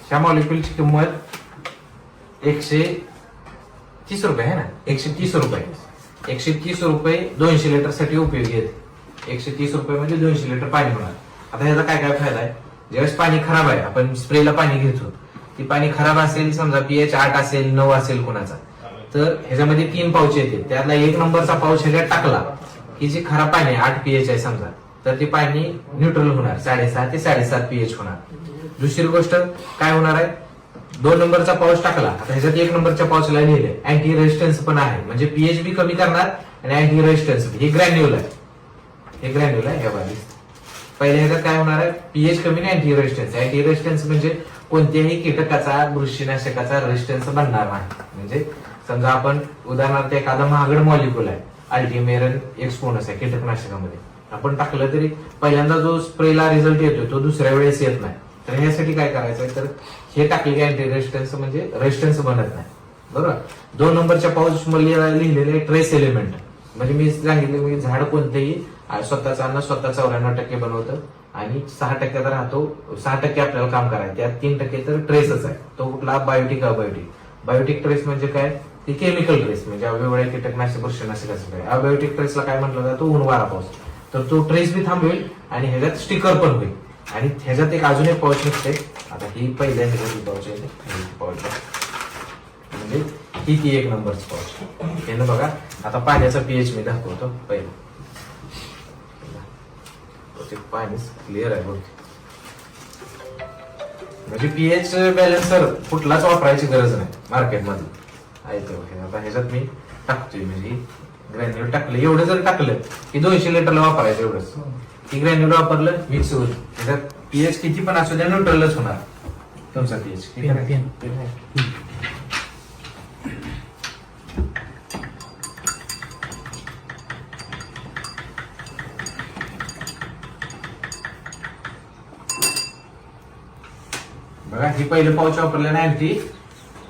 ह्या मॉलिक्यूलची किंमत 130 रुपये आहे ना, 130 रुपये. 130 रुपये 200 लिटर साठी उपयोगी आहेत. 130 रुपये म्हणजे 200 लिटर पाणी होणार. आता ह्याचा काय काय फायदा आहे? ज्यावेळेस पाणी खराब आहे, आपण स्प्रेला पाणी घेतो, ती पाणी खराब असेल, समजा पीएच 8 असेल, 9 असेल कोणाचा, तर ह्याच्यामध्ये 3 पाऊच येते. त्यातला 1 नंबरचा पाऊच ह्याच्यात टाकला की जे खराब पाणी आहे, 8 पीएच आहे समजा, तर ते पाणी न्यूट्रल होणार, 6.5 ते 7.5 पीएच होणार. दुसरी गोष्ट काय होणार आहे, 2 नंबरचा पाऊच टाकला, आता ह्याच्यात 1 नंबरच्या पाऊचला लिहिले अँटी रेजिस्टन्स पण आहे, म्हणजे पीएच बी कमी करणार आणि अँटी रेजिस्टन्स. हे ग्रॅन्युल आहे, हे ग्रॅन्युल आहे. हे बाजू पहिले ह्याच्यात काय होणार आहे, पीएच कमी आणि अँटी रेजिस्टन्स. अँटी रेजिस्टन्स म्हणजे कोणत्याही कीटकाचा, बुरशीनाशकाचा रेजिस्टन्स बनणार नाही. म्हणजे समजा आपण उदाहरणार्थ एखादा महागड मॉलिक्यूल आहे, अल्टिमेरन एक्सपोनस आहे कीटकनाशकामध्ये, आपण टाकलं तरी पहिल्यांदा जो स्प्रेला रिझल्ट येतो तो दुसऱ्या वेळेस येत नाही. तर ह्यासाठी काय करायचंय, तर हे टाकले की अँटी रेजिस्टन्स म्हणजे रेजिस्टन्स बनत नाही. बरोबर. 2 नंबरच्या पाऊच मध्ये लिहिलेले ट्रेस एलिमेंट, म्हणजे मी सांगितलं की झाड कोणतेही स्वतःचा अन्न स्वतः 94% बनवतं आणि 6% राहतो, 6% आपल्याला काम करायचं, त्यात 3% तर ट्रेसच आहे. तो कुठला, बायोटिक अबायोटिक. बायोटिक ट्रेस म्हणजे काय, ती केमिकल ट्रेस, म्हणजे वेगवेगळ्या कीटकनाशक बुरशीनाशकाचं काय. अबायोटिक ट्रेसला काय म्हटलं जातं, ऊन वारा पाऊस. तर तो ट्रेस बी थांबवेल आणि ह्याच्यात स्टिकर पण होईल. आणि ह्याच्यात एक अजून एक पाऊच निघते. आता ही पहिल्या ह्याच्यातली पाऊच आहे, पाऊच म्हणजे ही ती 1 नंबरची पाऊच. हे ना बघा, आता पाण्याचा पीएच मी दाखवतो पहिला. पाणी क्लिअर आहे बघ, म्हणजे पीएच बॅलन्सर कुठलाच वापरायची गरज नाही मार्केटमध्ये आहे. आता ह्याच्यात मी टाकतोय, म्हणजे ग्रॅन्युल टाकलं, एवढं जर टाकलं की 200 लिटरला वापरायचं एवढंच. ही ग्रॅन्युल वापरलं, मिक्स होईल. ह्याच्यात पीएच किती पण असू द्या, न्यूट्रलच होणार तुमचा पीएच. बघा, ही पहिलं पाऊच वापरलं नाही, अँटी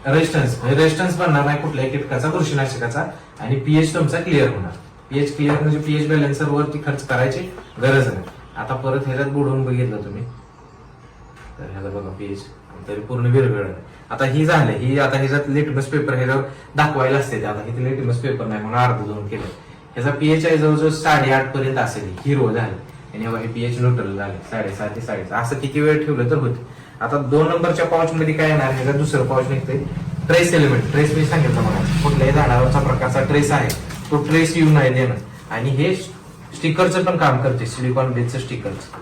रेजिस्टन्स बनणार नाही कुठल्याही कीटकाचा, बुरशीनाशकाचा, आणि पीएच तुमचा क्लिअर होणार. पीएच क्लिअर म्हणजे पीएच बॅलन्सर वरती खर्च करायची गरज नाही. आता परत ह्याच्यात बुडवून बघितलं तुम्ही तर ह्याला बघा पीएच तरी पूर्ण विरघळ. आता ही झालं, ही आता ह्याच्यात लिटमस पेपर ह्याच्यावर दाखवायला असते. आता इथे लिटमस पेपर नाही म्हणून अर्ध दोन केलं. ह्याचा पीएच आहे जवळजवळ 8.5 पर्यंत असेल, हिरो झालं आणि हे पीएच न्यूट्रल झाले 7.5 ते 7.5. असं किती वेळ ठेवलं तर होते. आता 2 नंबरच्या पाऊच मध्ये काय येणार, ह्याचा दुसरं पाऊच निघते ट्रेस एलिमेंट. ट्रेस मी सांगितलं मला, कुठल्याही झाडावरचा प्रकारचा ट्रेस आहे तो ट्रेस येऊ नाही देणं, आणि हे स्टिकरचं पण काम करते, सिलिकॉन बेसचं स्टिकरचं.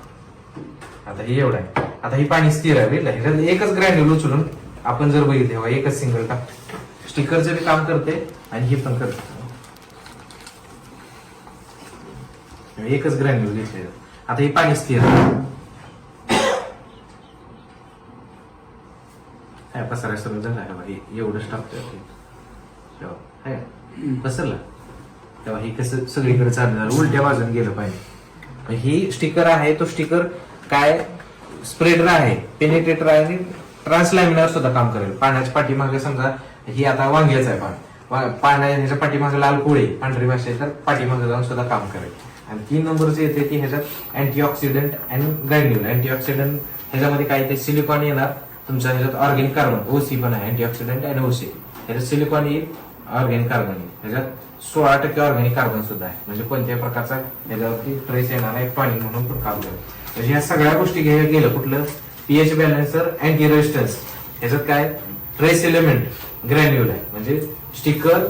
आता हे एवढं आहे. आता ही पाणी स्थिर आहे, ह्याच्यात एकच ग्रॅन्युल उचलून आपण जर बघितले तेव्हा एकच सिंगल टाकतो. स्टिकरचं बी काम करते आणि हे पण करते, एकच ग्रॅन्युल घेतले. आता हे पाणी स्थिर आहे, पसरा सगळं झाला एवढंच टाकतोय पसरला तेव्हा हे कसं सगळीकडे चालू झालं, उलट्या बाजून गेलं पाहिजे. ही स्टिकर आहे, तो स्टिकर काय स्प्रेडर आहे, पेनिट्रेटर आहे आणि ट्रान्सलॅमिनार सुद्धा काम करेल. पाण्याच्या पाठीमागे समजा ही आता वांग्याच आहे पाण्याच्या पाठीमागे लाल कोळी पांढरी भाषा तर पाठीमागे जाऊन सुद्धा काम करेल. आणि 3 नंबरचे येते की ह्याच्यात अँटीऑक्सिडंट आणि ग्रॅन्युल. अँटीऑक्सिडंट ह्याच्यामध्ये काय ते सिलिकॉन येणार तुमच्या, ह्याच्यात ऑर्गेनिक कार्बन ओसी पण आहे, अँटीऑक्सिडंट आणि ओसी. ह्याच्यात सिलिकॉन येईल, ऑर्गेनिक कार्बन येईल. ह्याच्यात 16% ऑर्गेनिक कार्बन सुद्धा आहे, म्हणजे कोणत्याही प्रकारचा ह्याच्यावरती ट्रेस येणार आहे, टॉनिक म्हणून पण काम करेल. म्हणजे ह्या सगळ्या गोष्टी गेलं कुठलं, पीएच बॅलन्सर, अँटी रेजिस्टन्स, ह्याच्यात काय ट्रेस एलिमेंट, ग्रॅन्युल आहे म्हणजे स्टिकर,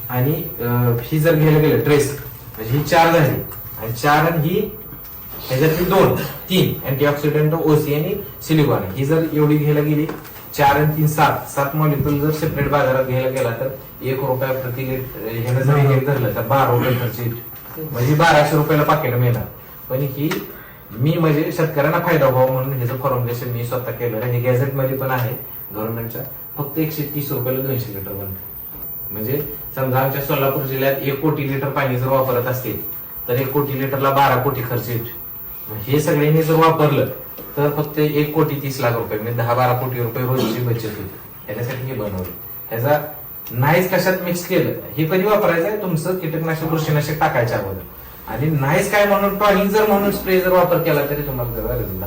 आणि ही जर घ्यायला गेलं ट्रेस म्हणजे ही 4 झाली, आणि 4 आणि ही ह्याच्यातली 2-3 अँटीऑक्सिडंट ओसी आणि सिलिकॉन. ही जर एवढी घ्यायला गेली 4 आणि 3 7 मॉलिक्युल जर सेपरेट बाजारात घ्यायला गेला तर 1 रुपया प्रति ह्यानं जर एक धरलं तर 12 रुपये खर्च, म्हणजे 1200 रुपयाला पाकिट मिळणार. पण ही मी म्हणजे शेतकऱ्यांना फायदा व्हावा म्हणून ह्याचं फॉर्म्युलेशन मी स्वतः केलेलं आहे. हे गॅझेट मध्ये पण आहे गव्हर्नमेंटच्या. फक्त 130 रुपयाला 200 लिटर बनतं. म्हणजे समजा आमच्या सोलापूर जिल्ह्यात 1 कोटी लिटर पाणी जर वापरत असतील तर 1 कोटी लिटरला 12 कोटी खर्च येतो. हे सगळ्यांनी जर वापरलं तर फक्त 1 कोटी 30 लाख रुपये म्हणजे 10-12 कोटी रुपये रोजची बचत होती. याच्यासाठी हे बनवलं. ह्याचा नाहीच कशात मिक्स केलं, हे कधी वापरायचं आहे तुमचं कीटकनाशक बुरशीनाशक टाकायच्या अगोदर. आणि नाहीच काय म्हणून टॉनिक जर म्हणून स्प्रे जर वापर केला तरी तुम्हाला त्याचा रिझल्ट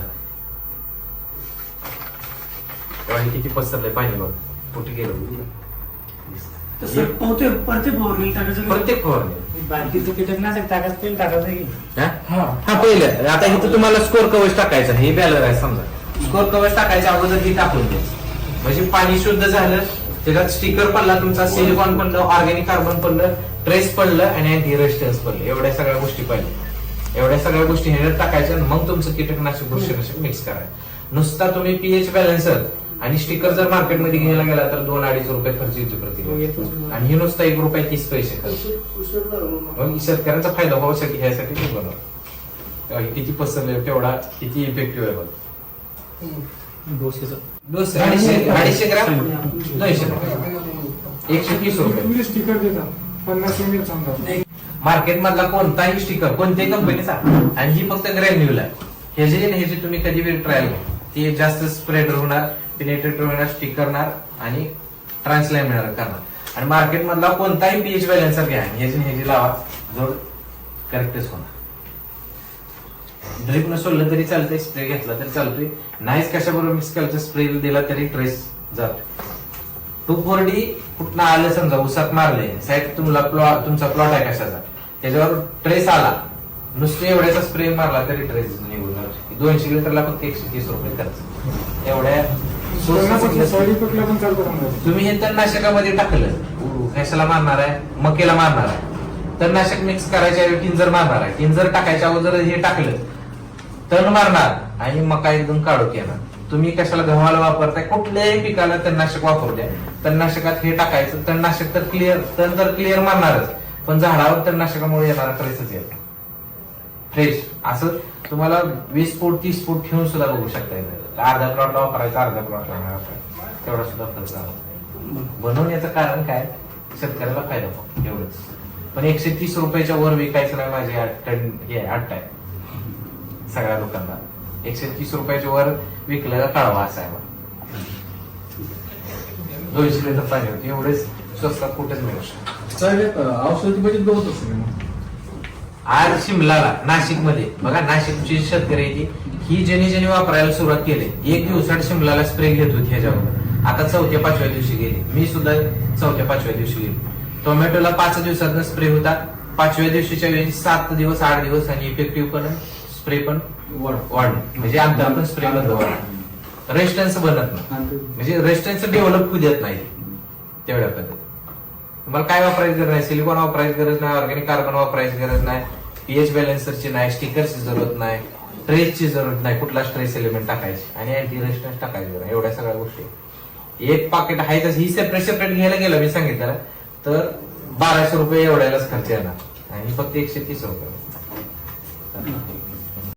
तेव्हा हे किती पसरलंय पाणी बघ कुठे गेलं तसं प्रत्येक फवारणी टाकायचं. प्रत्येक फवारणी बाकीचं कीटकनाशक टाकायचं तेल टाकायचं की हा पहिलं आता इथं तुम्हाला स्कोर कवच टाकायचं हे बॅलर आहे समजा स्कोर कवच टाकायच्या अगोदर ही टाकून द्यायचं म्हणजे पाणी शुद्ध झालं त्याच्यात स्टिकर पडला तुमचा सिलिकॉन पडलं ऑर्गॅनिक कार्बन पडलं ट्रेस पडलं आणि अँटी रेजिस्टन्स पडलं एवढ्या सगळ्या गोष्टी पाहिजे एवढ्या सगळ्या गोष्टी ह्याच्यात टाकायच्या मग तुमचं कीटकनाशक बुरशीनाशक मिक्स करायचं नुसता तुम्ही पीएच बॅलन्सर आणि स्टिकर जर मार्केटमध्ये घ्यायला गेला तर 2-2.5 रुपये खर्च येतो प्रति आणि हे नुसता 1 रुपये 30 पैसे खर्च मग शेतकऱ्यांचा फायदा व्हावासाठी ह्यासाठी ते बनव किती पसरले तेवढा किती इफेक्टिव्ह आहे बघ डोस 250 ग्राम 200 रुपये 130 रुपये स्टिकर देतात 50 ml समजा मार्केट मधला कोणताही स्टिकर कोणत्याही कंपनीचा आणि ही फक्त ग्रॅन्युल आहे ह्याची तुम्ही कधी वेळ ट्रायल घ्या ती जास्त स्प्रेडर होणार पेनिट्रेटर होणार स्टिक करणार आणि ट्रान्सलॅमिनर करणार आणि मार्केट मधला कोणताही पीएच बॅलन्सर घ्या ह्याची लावा जोड करेक्टच होणार ड्रिप न सोडलं तरी चालतंय स्प्रे घेतला तरी चालतोय नाहीच कशाबरोबर मिक्स करायचं स्प्रे दिला तरी ट्रेस जातो 2,4-D कुठनं आलं समजा उसात मारले साहेब तुमचा प्लॉट आहे कशाचा त्याच्यावर ट्रेस आला नुसते एवढ्याचा स्प्रे मारला तरी ट्रेस निघून जातो 200 लिटरला फक्त 130 रुपये खर्च एवढ्या तुम्ही हे तणनाशकामध्ये टाकलं कशाला मारणार आहे मकेला मारणार आहे तणनाशक मिक्स करायच्या टिंजर मारणार आहे टिंजर टाकायच्या अगोदर हे टाकलं तण मारणार आणि मका एकदम काढूक येणार तुम्ही कशाला गव्हाला वापरताय कुठल्याही पिकाला तणनाशक वापरू द्या तणनाशकात हे टाकायचं तणनाशक तर क्लिअर मारणारच पण झाडावर तणनाशकामुळे येणारा ट्रेसच येतो फ्रेश असं तुम्हाला 20 फूट 30 फूट ठेवून सुद्धा बघू शकता अर्धा प्लॉट वापरायचा अर्धा प्लॉट वापरायचा तेवढा सुद्धा खर्च आला बनवण्याचं कारण काय शेतकऱ्याला फायदा होतो एवढंच पण 130 रुपयाच्या वर विकायचं नाही माझी अट्ट आहे सगळ्या लोकांना 130 रुपयाच्या वर विकलेला कळवा असा आहे 200 लिटर पाणी होते एवढेच स्वस्तात कुठेच मिळू शकतो औषधी बजेट बघत असतो आज शिमलाला नाशिक मध्ये बघा नाशिकची शेतकरी ही ज्यांनी वापरायला सुरुवात केली 1 दिवसात शिमलाला स्प्रे घेत होती ह्याच्यावर आता 4-5व्या दिवशी गेली मी सुद्धा 4-5व्या दिवशी गेली टोमॅटोला 5 दिवसात स्प्रे होता 5व्या दिवशीच्या वेळी 7 दिवस 8 दिवस आणि इफेक्टिव्ह पण स्प्रे पण वाढ म्हणजे अंतर पण स्प्रे बंद वाढ रेस्टन्स बनत नाही म्हणजे रेस्टन्स डेव्हलप होऊ देत नाही तेवढ्या पद्धतीत तुम्हाला काय वापरायची गरज नाही सिलिकॉन वापरायची गरज नाही ऑर्गॅनिक कार्बन वापरायची गरज नाही पीएच बॅलन्सरची नाही स्टिकरची जरूरत नाही ट्रेसची जरूरत नाही कुठला ट्रेस एलिमेंट टाकायची आणि अँटी रेजिस्टन्स टाकायची नाही एवढ्या सगळ्या गोष्टी एक पाकिट आहे तर ही सेपरेट घ्यायला गेलं मी सांगितलं तर 1200 रुपये एवढ्यालाच खर्च येणार आणि फक्त 130 रुपये